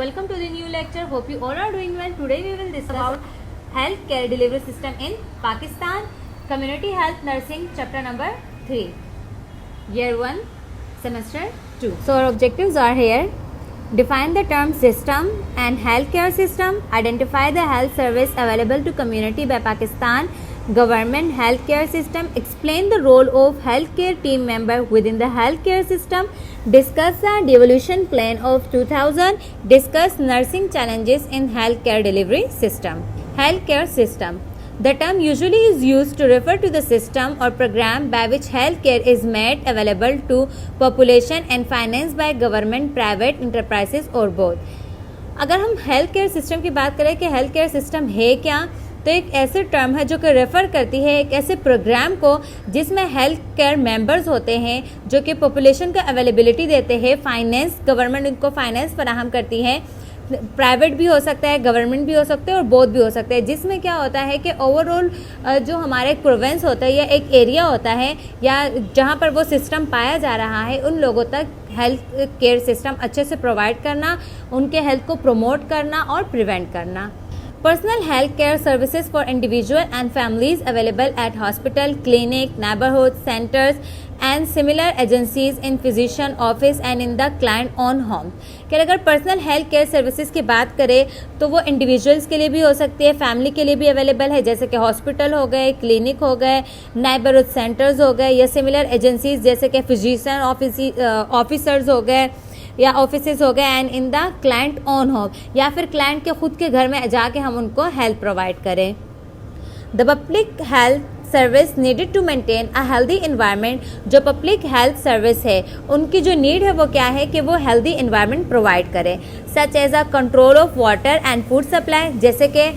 welcome to the new lecture. Hope you all are doing well. Today we will discuss about healthcare delivery system in Pakistan, Community Health Nursing, chapter number 3, year 1, semester 2. So our objectives are here: define the term system and healthcare system, identify the health service available to community by Pakistan government healthcare system, explain the role of healthcare team member within the healthcare system, discuss the devolution plan of 2000, discuss nursing challenges in healthcare delivery system. Healthcare system. The term usually is used to refer to the system or program by which healthcare is made available to population and financed by government, private enterprises or both. अगर हम health care system की बात करें कि health care system है क्या, तो एक ऐसे टर्म है जो कि रेफ़र करती है एक ऐसे प्रोग्राम को जिसमें हेल्थ केयर मेंबर्स होते हैं जो कि पॉपुलेशन को अवेलेबिलिटी देते हैं, फाइनेंस गवर्नमेंट उनको फाइनेंस फराहम करती है, प्राइवेट भी हो सकता है, गवर्नमेंट भी हो सकते हैं और बोथ भी हो सकते हैं, जिसमें क्या होता है कि ओवरऑल जो हमारा एक प्रोविंस होता है या एक एरिया होता है या जहाँ पर वो सिस्टम पाया जा रहा है उन लोगों तक हेल्थ केयर सिस्टम अच्छे से प्रोवाइड करना, उनके हेल्थ को प्रमोट करना और प्रिवेंट करना. Personal health care services for individual and families available at hospital, clinic, neighborhood centers and similar agencies in physician office and in the client own home. कि अगर पर्सनल हेल्थ केयर सर्विसेज की बात करें तो वो individuals के लिए भी हो सकती है, फैमिली के लिए भी अवेलेबल है, जैसे कि हॉस्पिटल हो गए, क्लिनिक हो गए, नेबरहुड सेंटर्स हो गए या सिमिलर एजेंसीज जैसे कि फिजिशियन ऑफिसर्स हो गए या ऑफिसेज हो गए, and in the client own home या फिर क्लाइंट के खुद के घर में जाके हम उनको हेल्प प्रोवाइड करें. The public health service needed to maintain a healthy environment. जो पब्लिक हेल्थ सर्विस है उनकी जो नीड है वो क्या है कि वो हेल्दी इन्वायरमेंट प्रोवाइड करें, such as a control of water and food supply, जैसे कि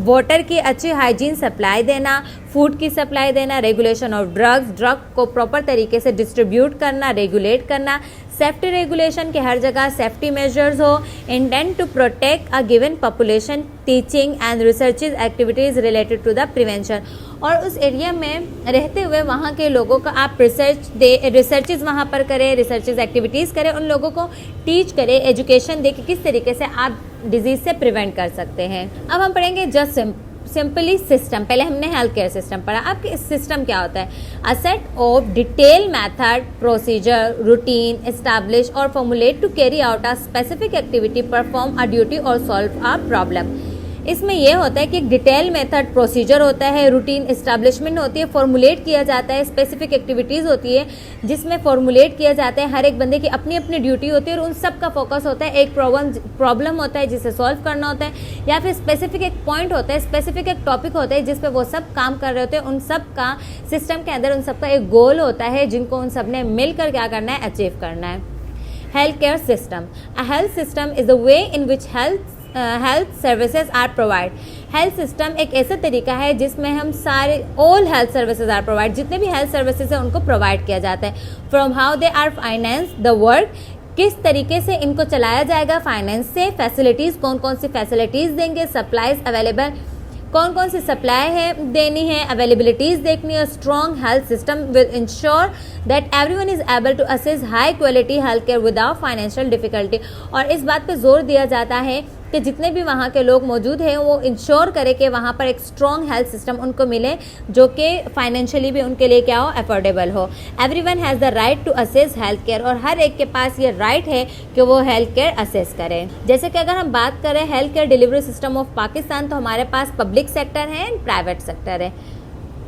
वाटर की अच्छी हाइजीन सप्लाई देना, फूड की सप्लाई देना, रेगुलेशन ऑफ ड्रग को प्रॉपर तरीके से डिस्ट्रीब्यूट करना, रेगुलेट करना, सेफ्टी रेगुलेशन के हर जगह सेफ्टी मेजर्स हो, intent to protect a given population, teaching and research activities related to the prevention. और उस एरिया में रहते हुए वहाँ के लोगों का आप रिसर्चेज वहाँ पर करें, रिसर्चेज एक्टिविटीज़ करें, उन लोगों को टीच करें, एजुकेशन दे कि किस तरीके से आप डिजीज़ से प्रिवेंट कर सकते हैं. अब हम पढ़ेंगे जस्ट सिंपली सिस्टम. पहले हमने हेल्थ केयर सिस्टम पढ़ा. अब इस सिस्टम क्या होता है? A set of detail method, procedure, routine establish और formulate to carry out a specific activity, perform a duty और सॉल्व अ प्रॉब्लम. इसमें यह होता है कि एक डिटेल मेथड प्रोसीजर होता है, रूटीन एस्टैब्लिशमेंट होती है, फॉर्मुलेट किया जाता है, स्पेसिफिक एक्टिविटीज़ होती है जिसमें फॉर्मुलेट किया जाता है, हर एक बंदे की अपनी अपनी ड्यूटी होती है और उन सब का फोकस होता है, एक प्रॉब्लम होता है जिसे सॉल्व करना होता है या फिर स्पेसिफिक एक पॉइंट होता है, स्पेसिफिक एक टॉपिक होता है जिस पर वो सब काम कर रहे होते हैं. उन सब का सिस्टम के अंदर उन सब का एक गोल होता है जिनको उन सब ने मिलकर क्या करना है, अचीव करना है. Health care system. A health system is the way in which health services are provide. Health system एक ऐसा तरीका है जिसमें हम सारे all health services are provide, जितने भी हेल्थ सर्विसेज हैं उनको प्रोवाइड किया जाता है. From how they are finance the work, किस तरीके से इनको चलाया जाएगा फाइनेंस से, फैसिलिटीज़ कौन कौन सी फैसिलिटीज़ देंगे, सप्लाईज अवेलेबल कौन कौन सी सप्लाई है देनी है, अवेलेबिलिटीज़ देखनी है. Strong health system will ensure that everyone is able to access high quality health care without financial difficulty. और इस बात पे जोर दिया जाता है कि जितने भी वहाँ के लोग मौजूद हैं वो इंश्योर करें कि वहाँ पर एक स्ट्रॉन्ग हेल्थ सिस्टम उनको मिले जो कि फाइनेंशियली भी उनके लिए क्या हो, अफोर्डेबल हो. Everyone has the right to access health care, और हर एक के पास ये राइट है कि वो हेल्थ केयर असेस करें. जैसे कि अगर हम बात करें health care delivery system of Pakistan, तो हमारे पास पब्लिक सेक्टर है एंड प्राइवेट सेक्टर है.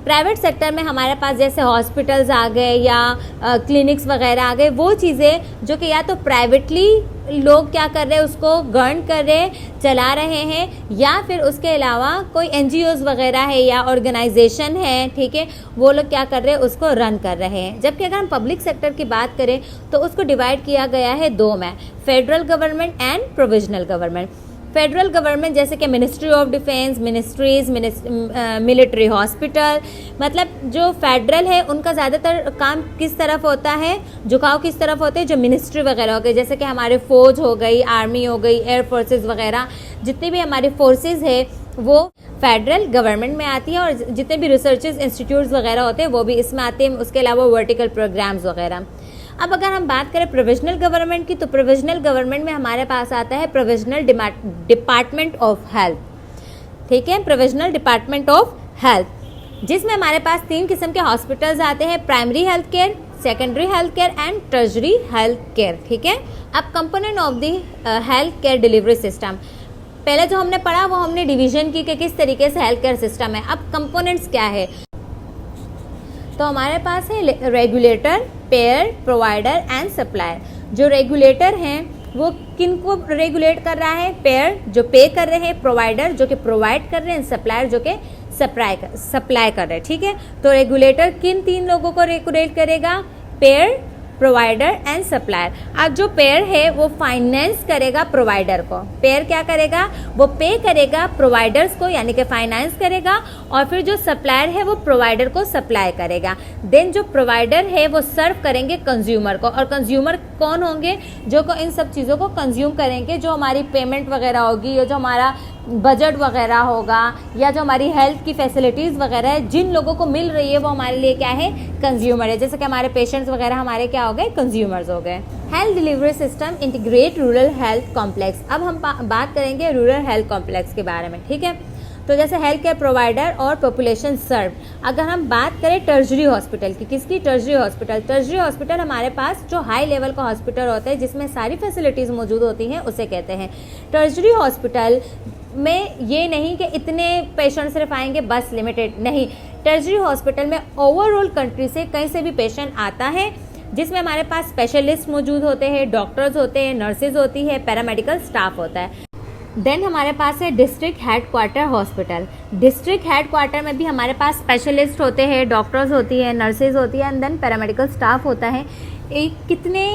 प्राइवेट सेक्टर में हमारे पास जैसे हॉस्पिटल्स आ गए या क्लिनिक्स वगैरह आ गए, वो चीज़ें जो कि या तो प्राइवेटली लोग क्या कर रहे हैं उसको गवर्न कर रहे चला रहे हैं, या फिर उसके अलावा कोई NGOs वगैरह है या ऑर्गेनाइजेशन है, ठीक है, वो लोग क्या कर रहे हैं उसको रन कर रहे हैं. जबकि अगर हम पब्लिक सेक्टर की बात करें तो उसको डिवाइड किया गया है दो में, federal government and provisional government. Federal government जैसे कि ministry of defence, ministries, military hospital, मतलब जो फेडरल है उनका ज़्यादातर काम किस तरफ होता है, झुकाव किस तरफ होते हैं, जो मिनिस्ट्री वगैरह हो गई, जैसे कि हमारे फौज हो गई, आर्मी हो गई, एयर फोर्सेस वगैरह, जितनी भी हमारी फोर्सेस है वो फेडरल गवर्नमेंट में आती है. और जितने भी रिसर्चेस इंस्टीट्यूट्स वगैरह होते हैं वो भी इसमें आते हैं. उसके अलावा वर्टिकल प्रोग्राम्स वगैरह. अब अगर हम बात करें प्रोविजनल गवर्नमेंट की, तो प्रोविजनल गवर्नमेंट में हमारे पास आता है प्रोविजनल डिपार्टमेंट ऑफ हेल्थ, ठीक है, प्रोविजनल डिपार्टमेंट ऑफ हेल्थ, जिसमें हमारे पास 3 किस्म के हॉस्पिटल्स आते हैं, primary health care, secondary health care and tertiary health care, ठीक है। अब component of the health care delivery system, पहले जो हमने पढ़ा वो हमने डिवीजन की कि किस तरीके से हेल्थ केयर सिस्टम है। अब कंपोनेंट्स क्या है, तो हमारे पास है regulator, pair, provider and supplier. जो रेगुलेटर हैं वो किन को रेगुलेट कर रहा है, पेयर जो पे कर रहे हैं, प्रोवाइडर जो कि प्रोवाइड कर रहे हैं, सप्लायर जो कि सप्लाई कर रहे हैं, ठीक है। तो रेगुलेटर किन 3 लोगों को रेगुलेट करेगा, पेयर, प्रोवाइडर एंड सप्लायर। अब जो पेयर है वो फाइनेंस करेगा प्रोवाइडर को, पेयर क्या करेगा, वो पे करेगा प्रोवाइडर्स को यानी कि फाइनेंस करेगा, और फिर जो सप्लायर है वो प्रोवाइडर को सप्लाई करेगा। देन जो प्रोवाइडर है वो सर्व करेंगे कंज्यूमर को, और कंज्यूमर कौन होंगे, जो को इन सब चीज़ों को कंज्यूम करेंगे, जो हमारी पेमेंट वगैरह होगी, या जो हमारा बजट वगैरह होगा, या जो हमारी हेल्थ की फैसिलिटीज़ वगैरह है जिन लोगों को मिल रही है वो हमारे लिए क्या है, कंज्यूमर है। जैसे कि हमारे पेशेंट्स वगैरह हमारे क्या हो गए, कंज्यूमर्स हो गए। Health delivery system integrate rural health complex. अब हम बात करेंगे रूरल हेल्थ कॉम्प्लेक्स के बारे में, ठीक है। तो जैसे हेल्थ केयर प्रोवाइडर और पॉपुलेशन सर्व। अगर हम बात करें टर्शरी हॉस्पिटल की, किसकी, टर्शरी हॉस्पिटल। टर्शरी हॉस्पिटल हमारे पास जो हाई लेवल का हॉस्पिटल होता है जिसमें सारी फैसिलिटीज़ मौजूद होती हैं उसे कहते हैं टर्शरी हॉस्पिटल। में ये नहीं कि इतने पेशेंट सिर्फ आएंगे बस, लिमिटेड नहीं। टर्शरी हॉस्पिटल में ओवरऑल कंट्री से कहीं से भी पेशेंट आता है, जिसमें हमारे पास स्पेशलिस्ट मौजूद होते हैं, डॉक्टर्स होते हैं, नर्सेज होती है, पैरामेडिकल स्टाफ होता है। देन हमारे पास है district headquarter hospital. District headquarter में भी हमारे पास स्पेशलिस्ट होते हैं, डॉक्टर्स होती है, नर्सेज होती है, एंड देन पैरामेडिकल स्टाफ होता है। एक कितने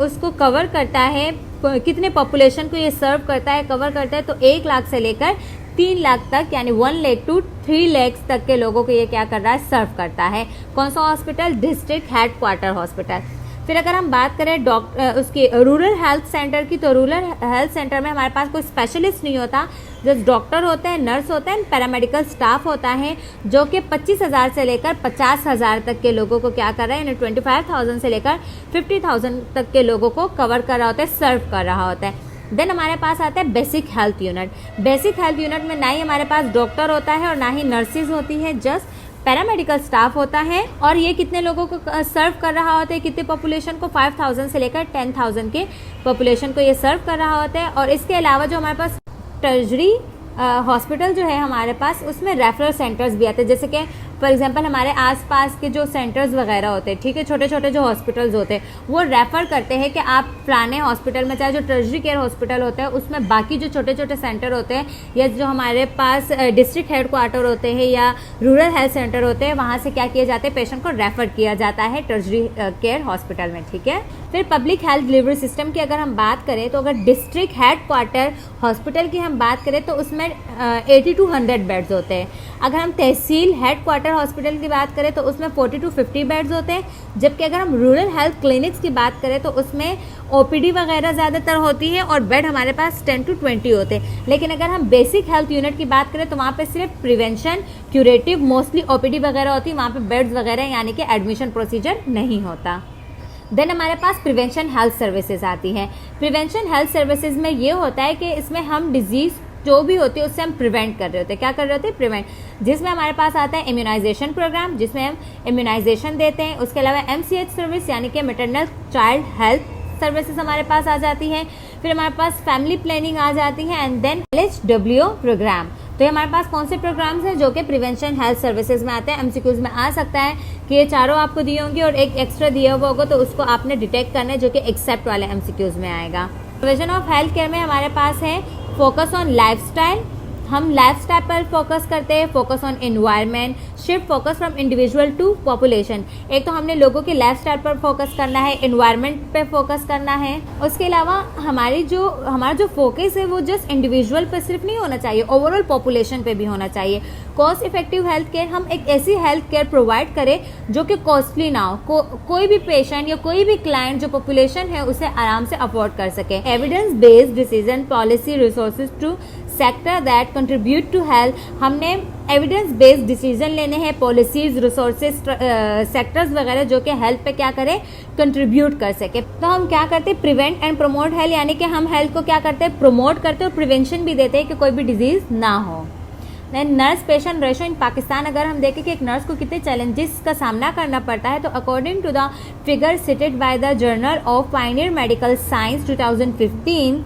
उसको कवर करता है, कितने पॉपुलेशन को ये सर्व करता है, कवर करता है, तो 1 लाख से लेकर 3 लाख तक, यानी 1 लाख टू 3 लाख तक के लोगों को ये क्या कर रहा है, सर्व करता है। कौन सा हॉस्पिटल, डिस्ट्रिक्ट हेडक्वार्टर हॉस्पिटल। फिर अगर हम बात करें उसकी रूरल हेल्थ सेंटर की, तो रूरल हेल्थ सेंटर में हमारे पास कोई स्पेशलिस्ट नहीं होता, जस्ट डॉक्टर होते हैं, नर्स होते हैं, पैरामेडिकल स्टाफ होता है, जो कि 25,000 से लेकर 50,000 तक के लोगों को क्या कर रहा है, यानी 25,000 से लेकर 50,000 तक के लोगों को कवर कर रहा होता है, सर्व कर रहा होता है। देन हमारे पास आता है basic health unit. Basic health unit में ना ही हमारे पास डॉक्टर होता है और ना ही नर्सिस होती है, जस्ट पैरामेडिकल स्टाफ होता है। और ये कितने लोगों को सर्व कर रहा होता है, कितने पॉपुलेशन को, 5,000 से लेकर 10,000 के पॉपुलेशन को ये सर्व कर रहा होता है। और इसके अलावा जो हमारे पास टर्शरी हॉस्पिटल जो है हमारे पास, उसमें रेफरल सेंटर्स भी आते हैं, जैसे कि फॉर एग्जांपल हमारे आसपास के जो सेंटर्स वगैरह होते हैं, ठीक है, छोटे छोटे जो हॉस्पिटल्स होते हैं, वो रेफर करते हैं कि आप फलाने हॉस्पिटल में, चाहे जो टर्शरी केयर हॉस्पिटल होता है उसमें बाकी जो छोटे छोटे सेंटर होते हैं, या जो हमारे पास डिस्ट्रिक्ट हेडक्वार्टर होते हैं या रूरल हेल्थ सेंटर होते हैं, वहाँ से क्या किया जाता है, पेशेंट को रेफर किया जाता है टर्शरी केयर हॉस्पिटल में, ठीक है। फिर पब्लिक हेल्थ डिलीवरी सिस्टम की अगर हम बात करें, तो अगर डिस्ट्रिक्ट हेडक्वार्टर हॉस्पिटल की हम बात करें तो उसमें 80 to 100 बेड्स होते हैं। अगर हम तहसील हेडक्वार्टर हॉस्पिटल की बात करें तो उसमें 40 to 50 बेड्स होते हैं। जबकि अगर हम रूरल हेल्थ क्लिनिक्स की बात करें तो उसमें ओपीडी वगैरह ज़्यादातर होती है और बेड हमारे पास 10 to 20 होते हैं। लेकिन अगर हम बेसिक हेल्थ यूनिट की बात करें तो वहाँ पे सिर्फ प्रिवेंशन, क्यूरेटिव, मोस्टली ओपीडी वगैरह होती है, वहाँ पे बेड्स वगैरह यानी कि एडमिशन प्रोसीजर नहीं होता। देन हमारे पास प्रिवेंशन हेल्थ सर्विसेज आती हैं। प्रिवेंशन हेल्थ सर्विसेज में ये होता है कि इसमें हम डिजीज़ जो भी होती है उससे हम प्रिवेंट कर रहे होते हैं। क्या कर रहे होते हैं? प्रिवेंट। जिसमें हमारे पास आता है इम्यूनाइजेशन प्रोग्राम, जिसमें हम इम्यूनाइजेशन देते हैं। उसके अलावा MCH सर्विस यानी कि मैटरनल चाइल्ड हेल्थ सर्विसेज हमारे पास आ जाती हैं। फिर हमारे पास फैमिली प्लानिंग आ जाती है एंड देन LHW प्रोग्राम। तो ये हमारे पास कौन से प्रोग्राम्स हैं जो कि प्रिवेंशन हेल्थ सर्विसेज में आते हैं। MCQs में आ सकता है कि ये चारों आपको दिए होंगे और एक एक्स्ट्रा दिया हुआ होगा, तो उसको आपने डिटेक्ट करना है, जो कि एक्सेप्ट वाले MCQs में आएगा। प्रिवेंशन ऑफ हेल्थ केयर में हमारे पास है फोकस ऑन लाइफस्टाइल। हम लाइफस्टाइल पर फोकस करते हैं, focus on environment, shift focus from individual to population. एक तो हमने लोगों के लाइफस्टाइल पर फोकस करना है, एनवायरनमेंट पे फोकस करना है। उसके अलावा हमारा जो फोकस है वो जस्ट इंडिविजुअल पर सिर्फ नहीं होना चाहिए, ओवरऑल पॉपुलेशन पे भी होना चाहिए। कॉस्ट इफेक्टिव हेल्थ केयर, हम एक ऐसी हेल्थ केयर प्रोवाइड करें जो कि कॉस्टली ना हो, कोई भी पेशेंट या कोई भी क्लाइंट जो पॉपुलेशन है उसे आराम से अफोर्ड कर सके। Evidence based decision, policy, resources to sector that contribute to health, हमने एविडेंस बेस्ड डिसीजन लेने हैं, पॉलिसीज, रिसोर्सेज, सेक्टर्स वगैरह जो कि हेल्थ पे क्या करें, कंट्रीब्यूट कर सके। तो हम क्या करते हैं, प्रिवेंट एंड प्रमोट हेल्थ, यानी कि हम हेल्थ को क्या करते हैं, प्रमोट करते हैं और प्रिवेंशन भी देते हैं कि कोई भी डिजीज ना हो। Nurse patient ratio in Pakistan, अगर हम देखें कि एक नर्स को कितने चैलेंजेस का सामना करना पड़ता है, तो according to the figure cited by the journal of pioneer medical science 2015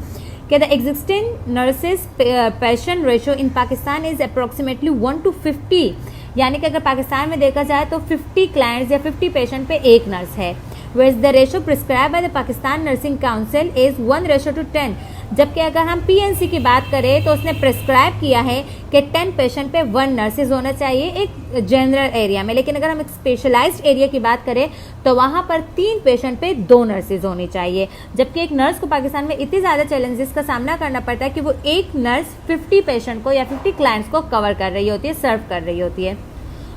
कि the existing nurses patient ratio in Pakistan is approximately 1 to 50, यानी कि अगर पाकिस्तान में देखा जाए तो 50 क्लाइंट्स या 50 पेशेंट पे एक नर्स है। Where the ratio prescribe by the Pakistan nursing council is 1:10, जबकि अगर हम पीएनसी की बात करें तो उसने प्रिस्क्राइब किया है कि 10 पेशेंट पे 1 नर्सेज होना चाहिए एक जनरल एरिया में। लेकिन अगर हम एक स्पेशलाइज्ड एरिया की बात करें तो वहाँ पर 3 पेशेंट पे 2 नर्सेज होनी चाहिए, जबकि एक नर्स को पाकिस्तान में इतनी ज़्यादा चैलेंजेस का सामना करना पड़ता है कि वो एक नर्स 50 पेशेंट को या 50 क्लाइंट्स को कवर कर रही होती है, सर्व कर रही होती है।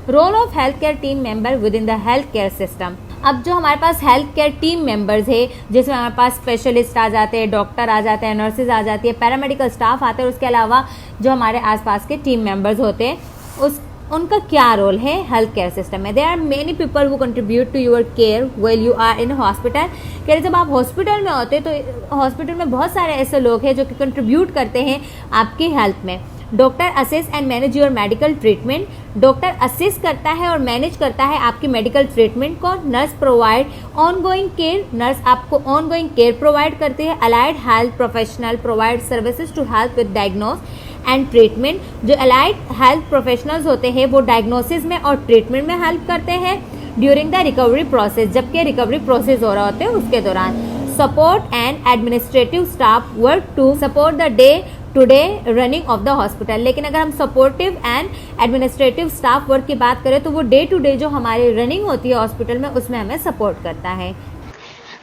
Role of health care team member within the health care system, अब जो हमारे पास हेल्थ केयर टीम मेंबर्स है, जिसमें हमारे पास स्पेशलिस्ट आ जाते हैं, डॉक्टर आ जाते हैं, नर्सेज आ जाती है, पैरामेडिकल स्टाफ आते हैं, उसके अलावा जो हमारे आसपास के टीम मेंबर्स होते हैं उनका क्या रोल है हेल्थ केयर सिस्टम में। There are many people who contribute to your care when you are in hospital, कह जब आप हॉस्पिटल में होते हैं तो हॉस्पिटल में बहुत सारे ऐसे लोग हैं जो कि कंट्रीब्यूट करते हैं आपकी हेल्थ में। Doctor assist and manage your medical treatment, doctor assist करता है और मैनेज करता है आपकी मेडिकल ट्रीटमेंट को। Nurse provide ongoing care, nurse आपको ऑनगोइंग केयर प्रोवाइड करती है। Allied health professional provide services to help with diagnose and treatment, जो अलाइड हेल्थ प्रोफेशनल्स होते हैं वो डायग्नोसिस में और ट्रीटमेंट में हेल्प करते हैं ड्यूरिंग द रिकवरी प्रोसेस, जबकि रिकवरी प्रोसेस हो रहा होता है उसके दौरान। Support and administrative staff work to support the day to day running of the hospital, लेकिन अगर हम supportive and administrative staff work की बात करें तो वो डे टू डे जो हमारी रनिंग होती है हॉस्पिटल में उसमें हमें सपोर्ट करता है।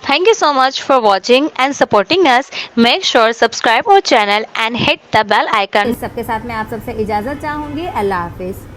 Thank you so much for watching and supporting us. Make sure subscribe our channel and hit the bell icon. इस सबके साथ मैं आप सबसे इजाज़त चाहूँगी। अल्लाह हाफिज़।